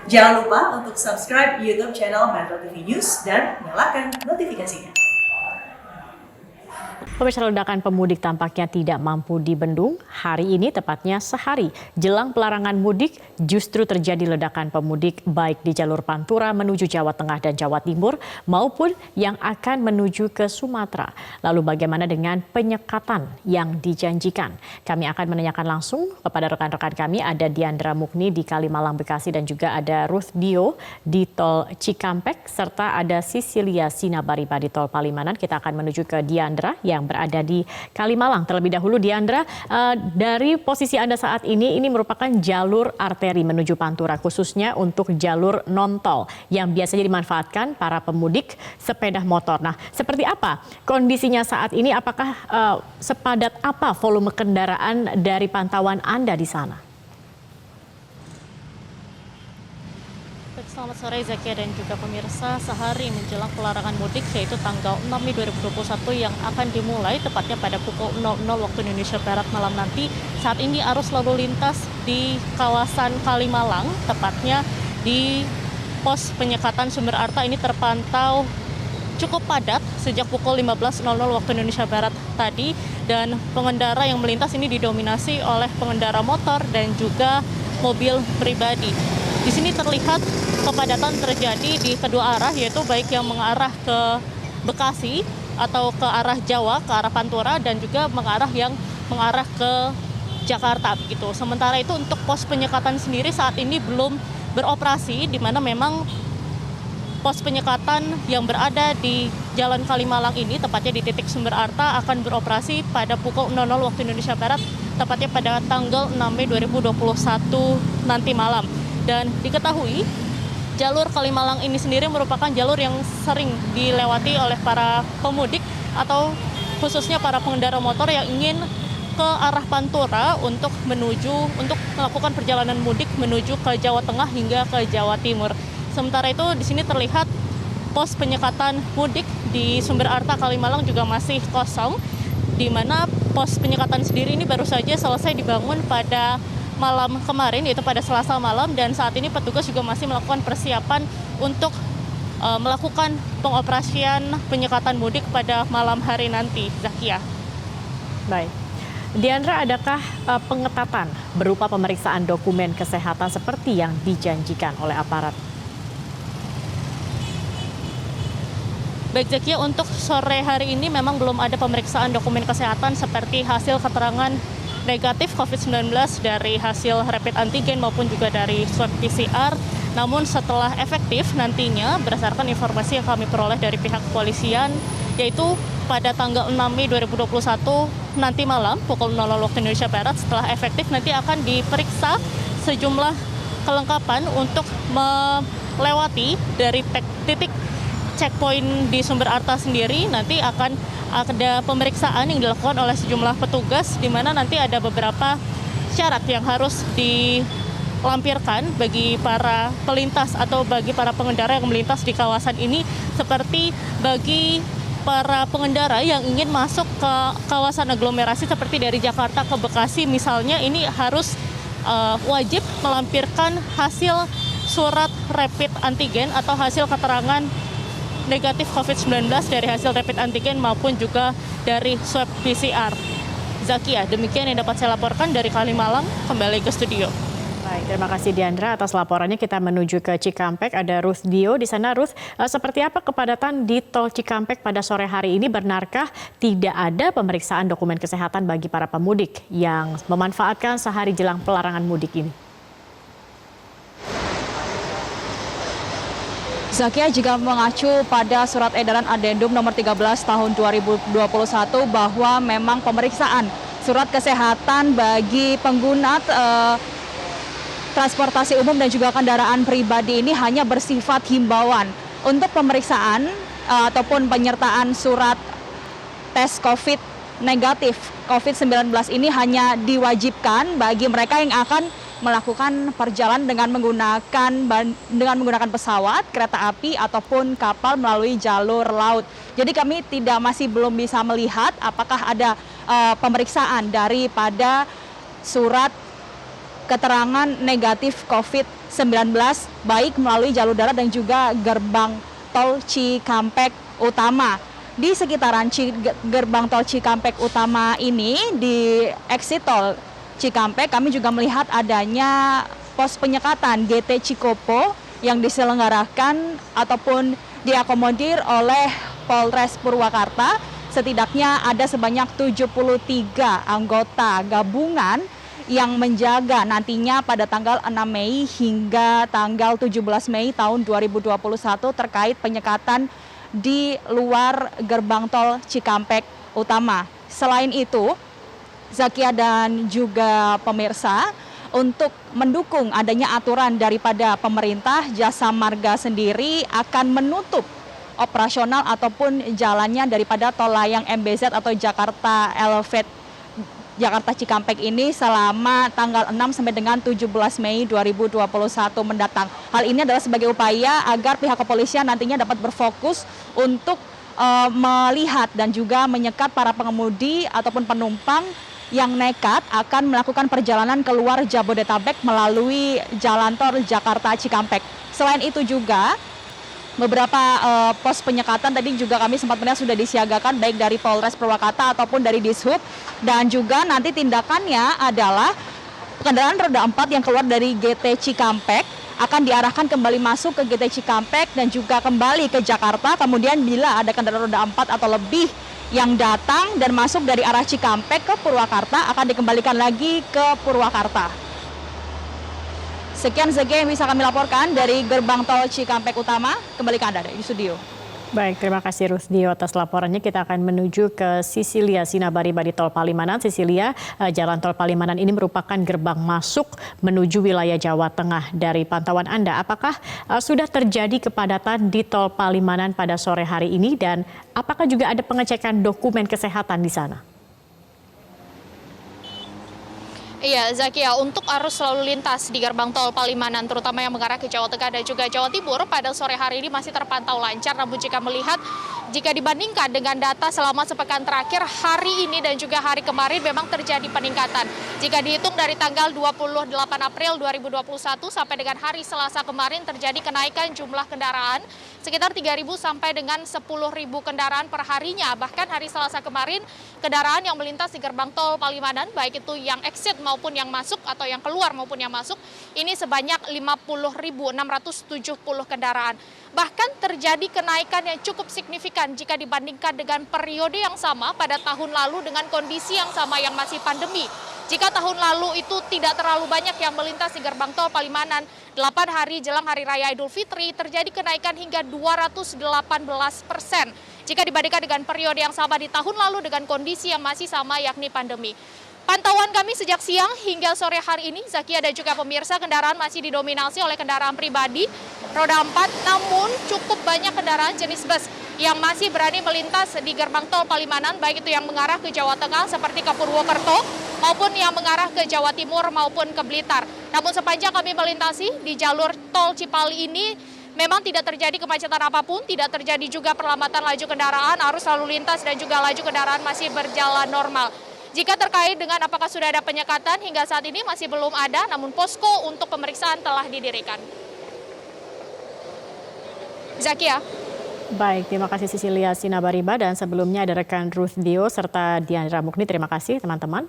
Jangan lupa untuk subscribe YouTube channel Metro TV News dan nyalakan notifikasinya. Pemirsa, ledakan pemudik tampaknya tidak mampu dibendung. Hari ini tepatnya sehari jelang pelarangan mudik justru terjadi ledakan pemudik baik di jalur Pantura menuju Jawa Tengah dan Jawa Timur maupun yang akan menuju ke Sumatera. Lalu bagaimana dengan penyekatan yang dijanjikan? Kami akan menanyakan langsung kepada rekan-rekan kami, ada Diandra Mukni di Kalimalang, Bekasi, dan juga ada Ruth Dio di Tol Cikampek, serta ada Sisilia Sinabariba di Tol Palimanan. Kita akan menuju ke Diandra yang berada di Kalimalang. Terlebih dahulu, Diandra, dari posisi Anda saat ini merupakan jalur arteri menuju Pantura, khususnya untuk jalur non-tol yang biasanya dimanfaatkan para pemudik sepeda motor. Nah, seperti apa kondisinya saat ini? Apakah sepadat apa volume kendaraan dari pantauan Anda di sana? Selamat sore Zakia dan juga pemirsa. Sehari menjelang pelarangan mudik, yaitu tanggal 6 Mei 2021 yang akan dimulai tepatnya pada pukul 00 waktu Indonesia Barat malam nanti. Saat ini arus lalu lintas di kawasan Kalimalang, tepatnya di pos penyekatan Sumber Arta ini terpantau cukup padat sejak pukul 15.00 waktu Indonesia Barat tadi, dan pengendara yang melintas ini didominasi oleh pengendara motor dan juga mobil pribadi. Di sini terlihat kepadatan terjadi di kedua arah, yaitu baik yang mengarah ke Bekasi atau ke arah Jawa, ke arah Pantura, dan juga yang mengarah ke Jakarta begitu. Sementara itu untuk pos penyekatan sendiri saat ini belum beroperasi, di mana memang pos penyekatan yang berada di Jalan Kalimalang ini, tepatnya di titik Sumber Arta, akan beroperasi pada pukul 00 waktu Indonesia Barat, tepatnya pada tanggal 6 Mei 2021 nanti malam. Dan diketahui jalur Kalimalang ini sendiri merupakan jalur yang sering dilewati oleh para pemudik atau khususnya para pengendara motor yang ingin ke arah Pantura untuk melakukan perjalanan mudik menuju ke Jawa Tengah hingga ke Jawa Timur. Sementara itu di sini terlihat pos penyekatan mudik di Sumber Arta Kalimalang juga masih kosong, di mana pos penyekatan sendiri ini baru saja selesai dibangun pada malam kemarin, yaitu pada Selasa malam, dan saat ini petugas juga masih melakukan persiapan untuk melakukan pengoperasian penyekatan mudik pada malam hari nanti. Zakia. Baik. Diandra, adakah pengetatan berupa pemeriksaan dokumen kesehatan seperti yang dijanjikan oleh aparat? Baik Zakia, untuk sore hari ini memang belum ada pemeriksaan dokumen kesehatan seperti hasil keterangan negatif COVID-19 dari hasil rapid antigen maupun juga dari swab PCR. Namun setelah efektif nantinya, berdasarkan informasi yang kami peroleh dari pihak kepolisian, yaitu pada tanggal 6 Mei 2021 nanti malam pukul 00 waktu Indonesia Barat, setelah efektif nanti akan diperiksa sejumlah kelengkapan untuk melewati dari titik checkpoint di Sumber Arta sendiri. Nanti akan ada pemeriksaan yang dilakukan oleh sejumlah petugas, di mana nanti ada beberapa syarat yang harus dilampirkan bagi para pelintas atau bagi para pengendara yang melintas di kawasan ini, seperti bagi para pengendara yang ingin masuk ke kawasan aglomerasi seperti dari Jakarta ke Bekasi misalnya, ini harus wajib melampirkan hasil surat rapid antigen atau hasil keterangan negatif COVID-19 dari hasil rapid antigen maupun juga dari swab PCR. Zakia, demikian yang dapat saya laporkan dari Kalimalang. Kembali ke studio. Baik, terima kasih Diandra atas laporannya. Kita menuju ke Cikampek, ada Ruth Dio di sana. Ruth, seperti apa kepadatan di Tol Cikampek pada sore hari ini? Benarkah tidak ada pemeriksaan dokumen kesehatan bagi para pemudik yang memanfaatkan sehari jelang pelarangan mudik ini? Zakia, jika mengacu pada surat edaran Adendum nomor 13 tahun 2021 bahwa memang pemeriksaan surat kesehatan bagi pengguna transportasi umum dan juga kendaraan pribadi ini hanya bersifat himbauan. Untuk pemeriksaan ataupun penyertaan surat tes COVID negatif COVID-19 ini hanya diwajibkan bagi mereka yang akan melakukan perjalanan dengan menggunakan pesawat, kereta api ataupun kapal melalui jalur laut. Jadi kami belum bisa melihat apakah ada pemeriksaan daripada surat keterangan negatif COVID-19 baik melalui jalur darat dan juga gerbang tol Cikampek Utama. Di sekitaran gerbang tol Cikampek Utama ini, di exit tol Cikampek, kami juga melihat adanya pos penyekatan GT Cikopo yang diselenggarakan ataupun diakomodir oleh Polres Purwakarta. Setidaknya ada sebanyak 73 anggota gabungan yang menjaga nantinya pada tanggal 6 Mei hingga tanggal 17 Mei tahun 2021 terkait penyekatan di luar gerbang tol Cikampek Utama. Selain itu, Zakia dan juga pemirsa, untuk mendukung adanya aturan daripada pemerintah, Jasa Marga sendiri akan menutup operasional ataupun jalannya daripada tol layang MBZ atau Jakarta Elevate Jakarta Cikampek ini selama tanggal 6 sampai dengan 17 Mei 2021 mendatang. Hal ini adalah sebagai upaya agar pihak kepolisian nantinya dapat berfokus untuk melihat dan juga menyekat para pengemudi ataupun penumpang yang nekat akan melakukan perjalanan keluar Jabodetabek melalui jalan tol Jakarta Cikampek. Selain itu juga beberapa pos penyekatan tadi juga kami sempat melihat sudah disiagakan baik dari Polres Purwakarta ataupun dari Dishub, dan juga nanti tindakannya adalah kendaraan roda 4 yang keluar dari GT Cikampek akan diarahkan kembali masuk ke GT Cikampek dan juga kembali ke Jakarta. Kemudian bila ada kendaraan roda 4 atau lebih yang datang dan masuk dari arah Cikampek ke Purwakarta akan dikembalikan lagi ke Purwakarta. Sekian Zakia yang bisa kami laporkan dari gerbang tol Cikampek Utama. Kembali ke Anda di studio. Baik, terima kasih Rusdio atas laporannya. Kita akan menuju ke Sisilia Sinabariba di Tol Palimanan. Sisilia, jalan Tol Palimanan ini merupakan gerbang masuk menuju wilayah Jawa Tengah. Dari pantauan Anda, apakah sudah terjadi kepadatan di Tol Palimanan pada sore hari ini, dan apakah juga ada pengecekan dokumen kesehatan di sana? Iya, Zakia, untuk arus lalu lintas di gerbang tol Palimanan, terutama yang mengarah ke Jawa Tengah dan juga Jawa Timur, pada sore hari ini masih terpantau lancar. Namun jika dibandingkan dengan data selama sepekan terakhir, hari ini dan juga hari kemarin memang terjadi peningkatan. Jika dihitung dari tanggal 28 April 2021 sampai dengan hari Selasa kemarin, terjadi kenaikan jumlah kendaraan sekitar 3.000 sampai dengan 10.000 kendaraan per harinya. Bahkan hari Selasa kemarin, kendaraan yang melintas di gerbang tol Palimanan, baik itu yang exit maupun yang masuk atau yang keluar maupun yang masuk, ini sebanyak 50.670 kendaraan. Bahkan terjadi kenaikan yang cukup signifikan jika dibandingkan dengan periode yang sama pada tahun lalu dengan kondisi yang sama yang masih pandemi. Jika tahun lalu itu tidak terlalu banyak yang melintas di gerbang tol Palimanan, 8 hari jelang Hari Raya Idul Fitri terjadi kenaikan hingga 218%. Jika dibandingkan dengan periode yang sama di tahun lalu dengan kondisi yang masih sama yakni pandemi. Pantauan kami sejak siang hingga sore hari ini, Zakia dan juga pemirsa, kendaraan masih didominasi oleh kendaraan pribadi roda 4, namun cukup banyak kendaraan jenis bus yang masih berani melintas di gerbang tol Palimanan, baik itu yang mengarah ke Jawa Tengah seperti ke Purwokerto, maupun yang mengarah ke Jawa Timur maupun ke Blitar. Namun sepanjang kami melintasi di jalur tol Cipali ini, memang tidak terjadi kemacetan apapun, tidak terjadi juga perlambatan laju kendaraan, arus lalu lintas dan juga laju kendaraan masih berjalan normal. Jika terkait dengan apakah sudah ada penyekatan, hingga saat ini masih belum ada, namun posko untuk pemeriksaan telah didirikan. Zakia. Baik, terima kasih Sisilia Sinabariba, dan sebelumnya ada rekan Ruth Dio serta Diandra Mukni. Terima kasih teman-teman.